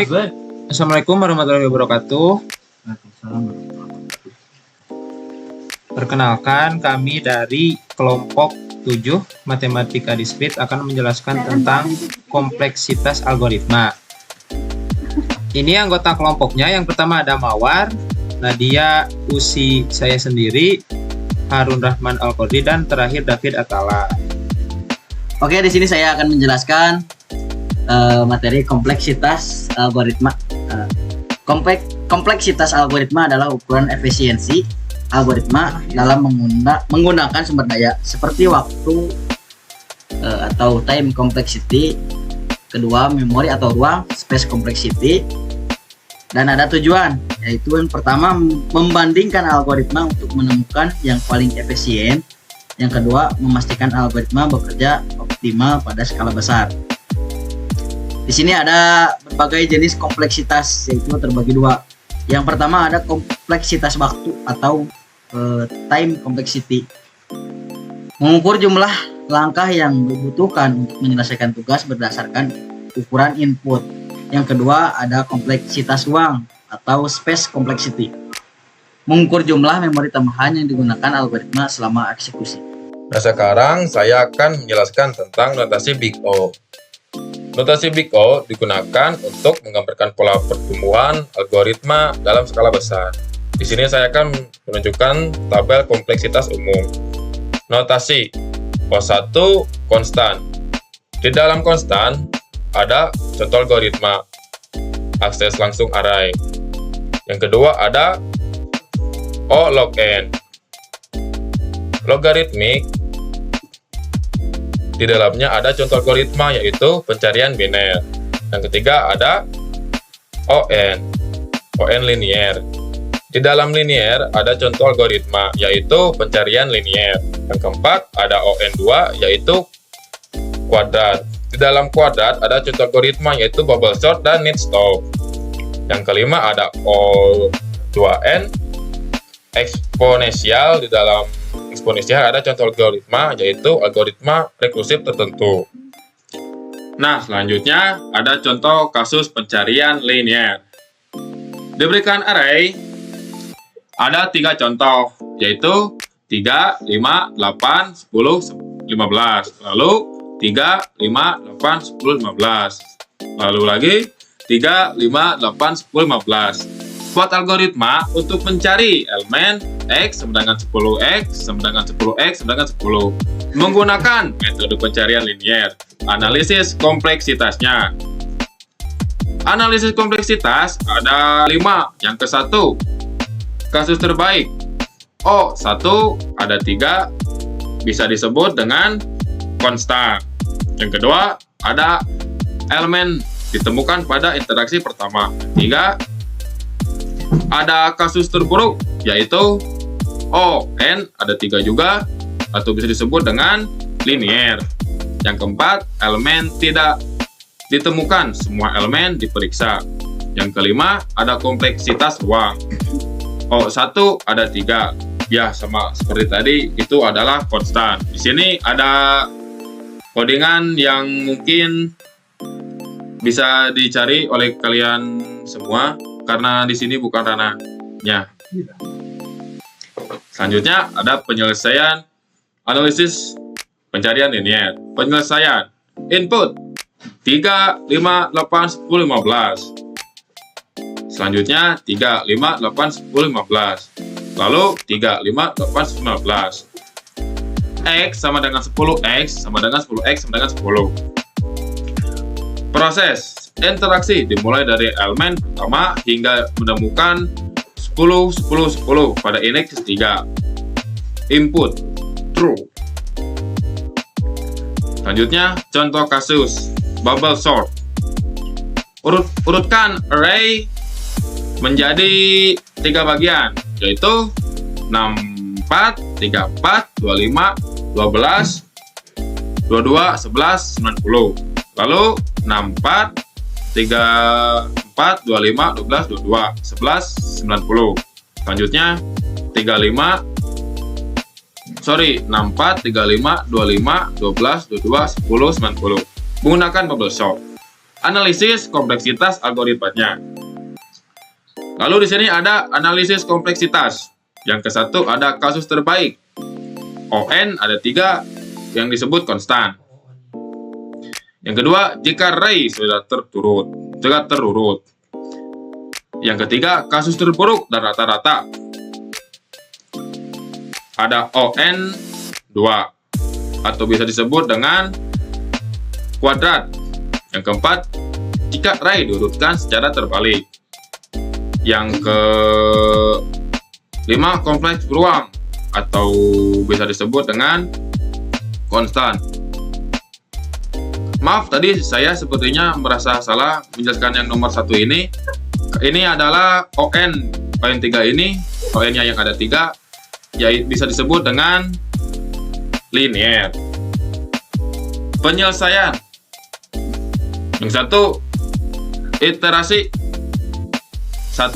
Baik, Assalamualaikum warahmatullahi wabarakatuh. Perkenalkan, kami dari kelompok 7 Matematika Diskrit akan menjelaskan tentang kompleksitas algoritma. Ini anggota kelompoknya. Yang pertama ada Mawar, Nadia, Usi, saya sendiri, Harun Rahman Al-Qadri, dan terakhir David Atala. Oke, di sini saya akan menjelaskan materi kompleksitas algoritma. Kompleksitas algoritma adalah ukuran efisiensi algoritma dalam menggunakan sumber daya seperti waktu atau time complexity, kedua memori atau ruang space complexity, dan ada tujuan, yaitu yang pertama membandingkan algoritma untuk menemukan yang paling efisien, yang kedua memastikan algoritma bekerja optimal pada skala besar. Di sini ada berbagai jenis kompleksitas, yaitu terbagi dua. Yang pertama ada kompleksitas waktu atau time complexity, mengukur jumlah langkah yang dibutuhkan untuk menyelesaikan tugas berdasarkan ukuran input. Yang kedua ada kompleksitas ruang atau space complexity, mengukur jumlah memori tambahan yang digunakan algoritma selama eksekusi. Nah, sekarang saya akan menjelaskan tentang notasi Big O. Notasi Big O digunakan untuk menggambarkan pola pertumbuhan algoritma dalam skala besar. Di sini saya akan menunjukkan tabel kompleksitas umum. Notasi O1 konstan. Di dalam konstan ada contoh algoritma akses langsung array. Yang kedua ada O log n. Logaritmik. Di dalamnya ada contoh algoritma, yaitu pencarian biner. Yang ketiga ada ON linier. Di dalam linier ada contoh algoritma, yaitu pencarian linier. Yang keempat ada ON2, yaitu kuadrat. Di dalam kuadrat ada contoh algoritma, yaitu bubble sort dan neat stop. Yang kelima ada O2N eksponensial. Di dalam eksponensial ada contoh algoritma, yaitu algoritma rekursif tertentu. Nah, selanjutnya ada contoh kasus pencarian linier. Diberikan array, ada 3 contoh, yaitu 3, 5, 8, 10, 15. Lalu 3, 5, 8, 10, 15. Lalu lagi 3, 5, 8, 10, 15. Buat algoritma untuk mencari elemen X sama dengan 10X sama dengan 10X sama dengan 10 menggunakan metode pencarian linier. Analisis kompleksitasnya. Analisis kompleksitas ada 5. Yang ke-1, kasus terbaik. O1 ada 3, bisa disebut dengan konstan. Yang kedua, ada elemen ditemukan pada interaksi pertama. 3, ada kasus terburuk, yaitu ON ada 3 juga, atau bisa disebut dengan linier. Yang keempat, elemen tidak ditemukan, semua elemen diperiksa. Yang kelima, ada kompleksitas ruang. O1 ada 3, ya sama seperti tadi, itu adalah konstan. Di sini ada codingan yang mungkin bisa dicari oleh kalian semua, karena di sini bukan ranahnya. Selanjutnya ada penyelesaian analisis pencarian linier. Penyelesaian input 3, 5, 8, 10, 15. Selanjutnya 3, 5, 8, 10, 15. Lalu 3, 5, 8, 15. X sama dengan 10X sama dengan 10X sama dengan 10. Proses interaksi dimulai dari elemen pertama hingga menemukan 10, 10, 10 pada index 3. Input true. Selanjutnya contoh kasus bubble sort. Urutkan array menjadi 3 bagian, yaitu 64, 34, 25, 12, 22, 11, 90. Lalu 64, 34, 25, 12, 22, 11, 90. Selanjutnya 64, 35, 25, 12, 22, 10, 90. Menggunakan bubble sort. analisis kompleksitas algoritmanya. Lalu di sini ada analisis kompleksitas. Yang ke satu ada kasus terbaik. ON ada 3 yang disebut konstan. Yang kedua, jika array sudah terurut. Yang ketiga, kasus terburuk dan rata-rata. Ada ON 2 atau bisa disebut dengan kuadrat. Yang keempat, jika array diurutkan secara terbalik. Yang kelima, kompleks beruang atau bisa disebut dengan konstan. Maaf, tadi saya sepertinya merasa salah menjelaskan yang nomor 1 ini. Ini adalah ON 3 ini, ON-nya yang ada 3, yaitu bisa disebut dengan linear. Penyelesaian. Yang satu, iterasi. 1,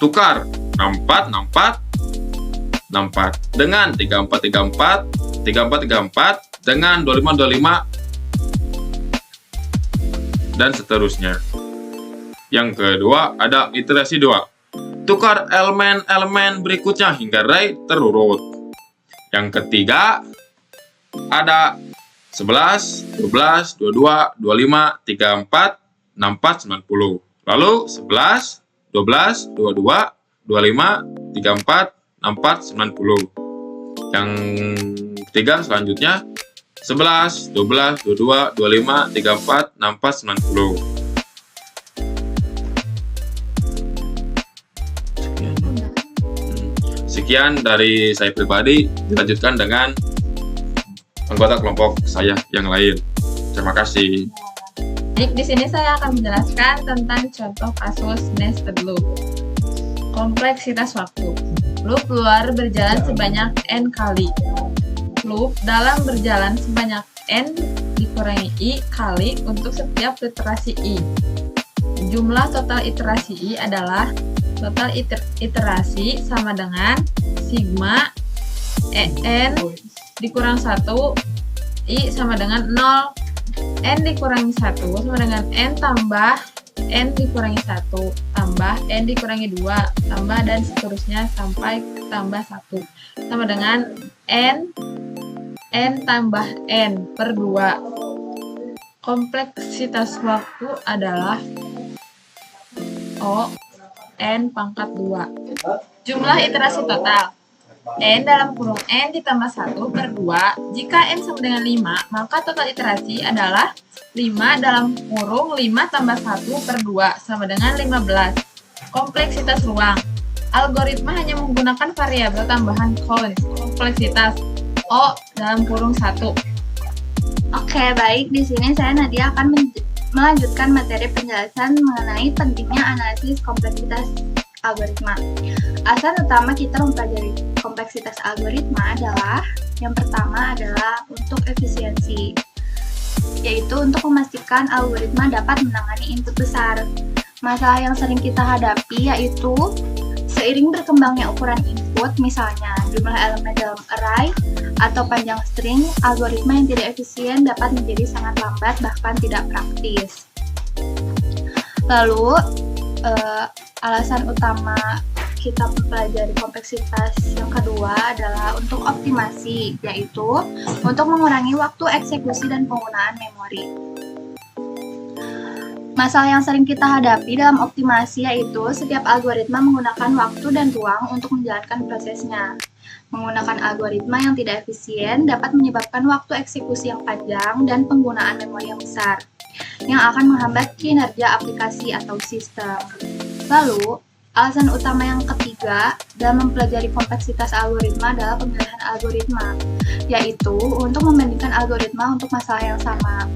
tukar 64 dengan 34 dengan 25 dan seterusnya. Yang kedua ada iterasi 2. Tukar elemen-elemen berikutnya hingga array terurut. Yang ketiga ada 11, 12, 22, 25, 34, 64, 90. Lalu 11, 12, 22, 25, 34, 64, 90. Yang ketiga selanjutnya 11, 12, 22, 25, 34, 64, 90. Sekian dari saya pribadi, dilanjutkan dengan anggota kelompok saya yang lain. Terima kasih. Baik, di sini saya akan menjelaskan tentang contoh kasus nested loop. Kompleksitas waktu. Loop luar berjalan sebanyak n kali. Loop dalam berjalan sebanyak n dikurangi i kali untuk setiap iterasi i. Jumlah total iterasi i adalah total iterasi sama dengan sigma n dikurang 1 i sama dengan 0. N dikurangi 1 sama dengan N tambah N dikurangi 1 tambah N dikurangi 2 tambah dan seterusnya sampai tambah 1 sama dengan N tambah N per 2. Kompleksitas waktu adalah O N pangkat 2. Jumlah iterasi total N dalam kurung N ditambah 1 per 2. Jika N sama dengan 5, maka total iterasi adalah 5 dalam kurung 5 tambah 1 per 2 sama dengan 15. Kompleksitas ruang. Algoritma hanya menggunakan variabel tambahan kompleksitas O dalam kurung 1. Oke, baik. Di sini saya Nadia akan melanjutkan materi penjelasan mengenai pentingnya analisis kompleksitas algoritma. Alasan utama kita mempelajari kompleksitas algoritma adalah yang pertama adalah untuk efisiensi, yaitu untuk memastikan algoritma dapat menangani input besar. Masalah yang sering kita hadapi yaitu seiring berkembangnya ukuran input, misalnya jumlah elemen dalam array atau panjang string, algoritma yang tidak efisien dapat menjadi sangat lambat bahkan tidak praktis. Lalu alasan utama kita mempelajari kompleksitas yang kedua adalah untuk optimasi, yaitu untuk mengurangi waktu eksekusi dan penggunaan memori. Masalah yang sering kita hadapi dalam optimasi yaitu setiap algoritma menggunakan waktu dan ruang untuk menjalankan prosesnya. Menggunakan algoritma yang tidak efisien dapat menyebabkan waktu eksekusi yang panjang dan penggunaan memori yang besar, yang akan menghambat kinerja aplikasi atau sistem. Lalu, alasan utama yang ketiga dalam mempelajari kompleksitas algoritma adalah pemilihan algoritma, yaitu untuk membandingkan algoritma untuk masalah yang sama.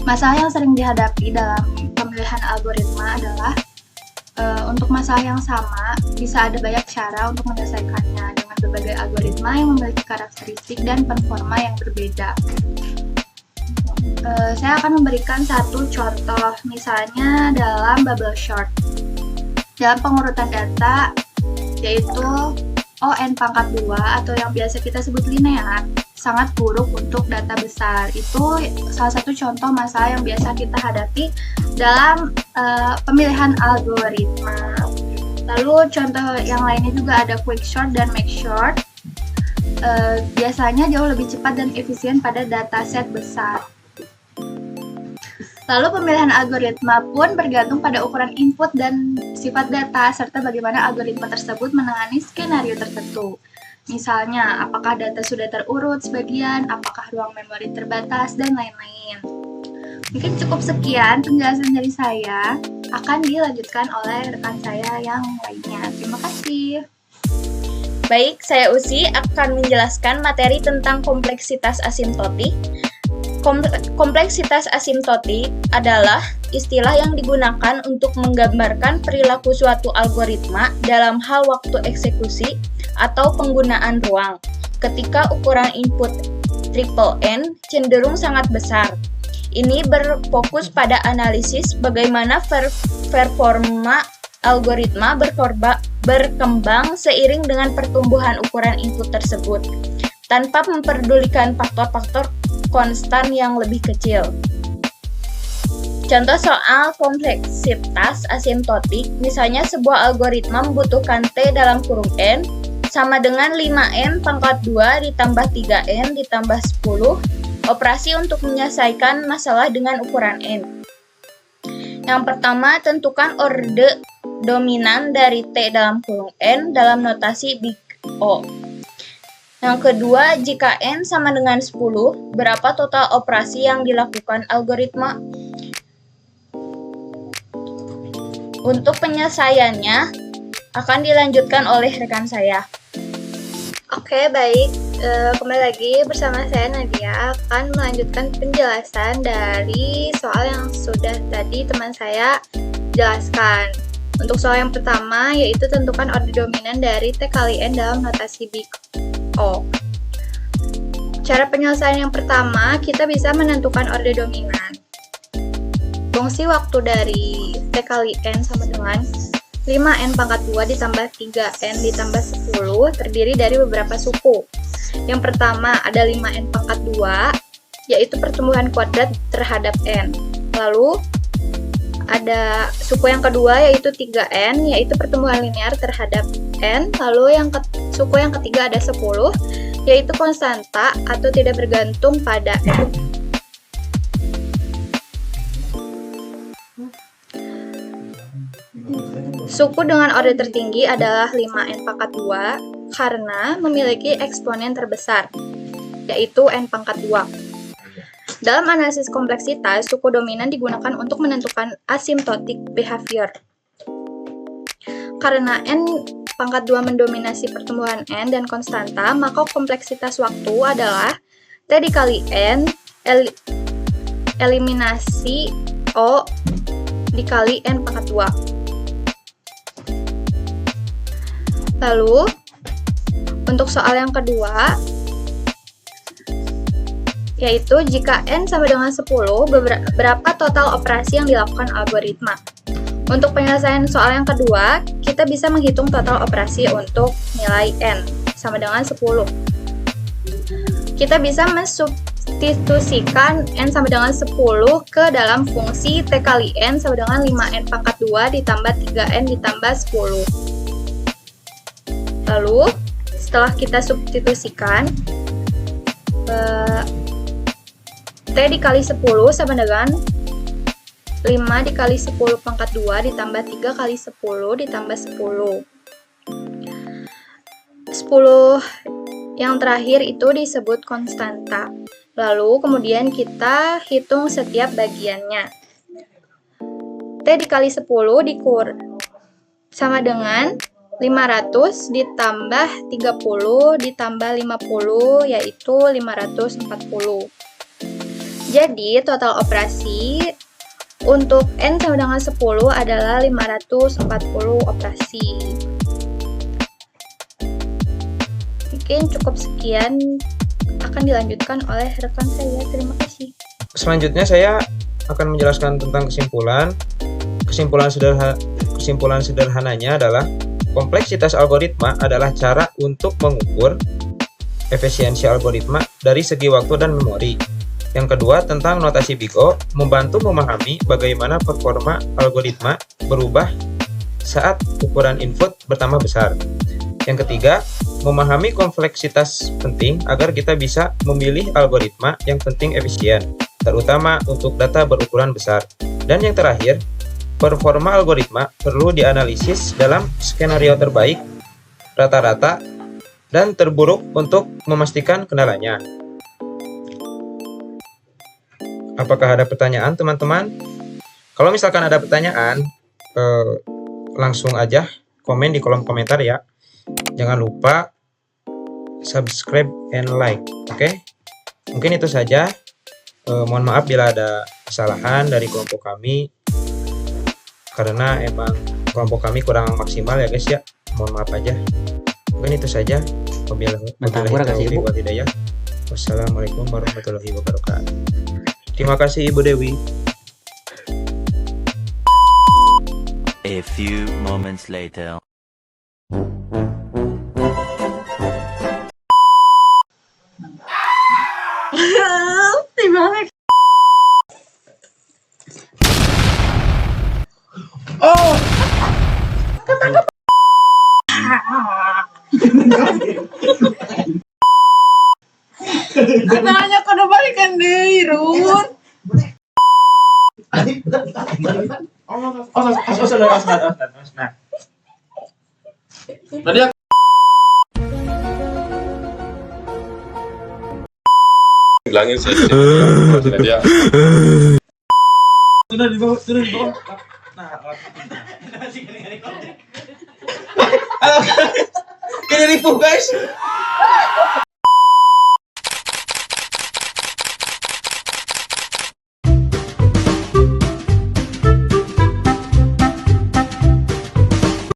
Masalah yang sering dihadapi dalam pemilihan algoritma adalah untuk masalah yang sama, bisa ada banyak cara untuk menyelesaikannya dengan berbagai algoritma yang memiliki karakteristik dan performa yang berbeda. Saya akan memberikan satu contoh, misalnya dalam bubble sort. Dalam pengurutan data, yaitu ON pangkat 2 atau yang biasa kita sebut linear, sangat buruk untuk data besar. Itu salah satu contoh masalah yang biasa kita hadapi dalam pemilihan algoritma. Lalu contoh yang lainnya juga ada quick sort dan make short. Biasanya jauh lebih cepat dan efisien pada dataset besar. Lalu pemilihan algoritma pun bergantung pada ukuran input dan sifat data, serta bagaimana algoritma tersebut menangani skenario tertentu. Misalnya, apakah data sudah terurut sebagian, apakah ruang memori terbatas, dan lain-lain. Mungkin cukup sekian penjelasan dari saya, akan dilanjutkan oleh rekan saya yang lainnya. Terima kasih. Baik, saya Usi akan menjelaskan materi tentang kompleksitas asimptotik. Kompleksitas asimptotik adalah istilah yang digunakan untuk menggambarkan perilaku suatu algoritma dalam hal waktu eksekusi atau penggunaan ruang ketika ukuran input N cenderung sangat besar. Ini berfokus pada analisis bagaimana performa algoritma berkembang seiring dengan pertumbuhan ukuran input tersebut, tanpa memperdulikan faktor-faktor konstan yang lebih kecil. Contoh soal kompleksitas asimptotik, misalnya sebuah algoritma membutuhkan T dalam kurung N sama dengan 5N pangkat 2 ditambah 3N ditambah 10 operasi untuk menyelesaikan masalah dengan ukuran N. Yang pertama, tentukan orde dominan dari T dalam kurung N dalam notasi big O. Yang kedua, jika N sama dengan 10, berapa total operasi yang dilakukan algoritma? Untuk penyelesaiannya, akan dilanjutkan oleh rekan saya. Oke, baik. Kembali lagi bersama saya Nadia akan melanjutkan penjelasan dari soal yang sudah tadi teman saya jelaskan. Untuk soal yang pertama, yaitu tentukan orde dominan dari T kali N dalam notasi big O. Cara penyelesaian yang pertama, kita bisa menentukan orde dominan. Fungsi waktu dari T kali N sama dengan 5N pangkat 2 ditambah 3N ditambah 10 terdiri dari beberapa suku. Yang pertama ada 5N pangkat 2, yaitu pertumbuhan kuadrat terhadap N. Lalu ada suku yang kedua yaitu 3N, yaitu pertumbuhan linear terhadap N. Lalu suku yang ketiga ada 10, yaitu konstanta atau tidak bergantung pada N. Suku dengan orde tertinggi adalah 5N pangkat 2 karena memiliki eksponen terbesar, yaitu N pangkat 2. Dalam analisis kompleksitas, suku dominan digunakan untuk menentukan asymptotic behavior. Karena N pangkat 2 mendominasi pertumbuhan N dan konstanta, maka kompleksitas waktu adalah T dikali N eliminasi O dikali N pangkat 2. Lalu, untuk soal yang kedua, yaitu jika N sama dengan 10, berapa total operasi yang dilakukan algoritma. Untuk penyelesaian soal yang kedua, kita bisa menghitung total operasi untuk nilai N sama dengan 10. Kita bisa mensubstitusikan N sama dengan 10 ke dalam fungsi T kali N sama dengan 5N pangkat 2 ditambah 3N ditambah 10. Lalu, setelah kita substitusikan, T dikali 10 sama dengan 5 dikali 10 pangkat 2 ditambah 3 kali 10 ditambah 10. 10 yang terakhir itu disebut konstanta. Lalu kemudian kita hitung setiap bagiannya. T dikali 10 sama dengan 500 ditambah 30 ditambah 50, yaitu 540. Jadi, total operasi untuk N sama dengan 10 adalah 540 operasi. Mungkin cukup sekian, akan dilanjutkan oleh rekan saya. Terima kasih. Selanjutnya saya akan menjelaskan tentang kesimpulan. Kesimpulan sederhananya adalah kompleksitas algoritma adalah cara untuk mengukur efisiensi algoritma dari segi waktu dan memori. Yang kedua, tentang notasi Big O, membantu memahami bagaimana performa algoritma berubah saat ukuran input bertambah besar. Yang ketiga, memahami kompleksitas penting agar kita bisa memilih algoritma yang penting efisien, terutama untuk data berukuran besar. Dan yang terakhir, performa algoritma perlu dianalisis dalam skenario terbaik, rata-rata, dan terburuk untuk memastikan kendalanya. Apakah ada pertanyaan, teman-teman? Kalau misalkan ada pertanyaan, langsung aja komen di kolom komentar ya. Jangan lupa subscribe and like, oke? Mungkin itu saja. Mohon maaf bila ada kesalahan dari kelompok kami, karena emang kelompok kami kurang maksimal ya guys ya. Mohon maaf aja. Mungkin itu saja. Wassalamualaikum warahmatullahi wabarakatuh. Terima kasih Ibu Dewi. A few moments later. Anaknya kudu balikan deui, Run. Tadi aku bilangin sih. Dia. Sudah di bawah. Nah, kayak ribu guys.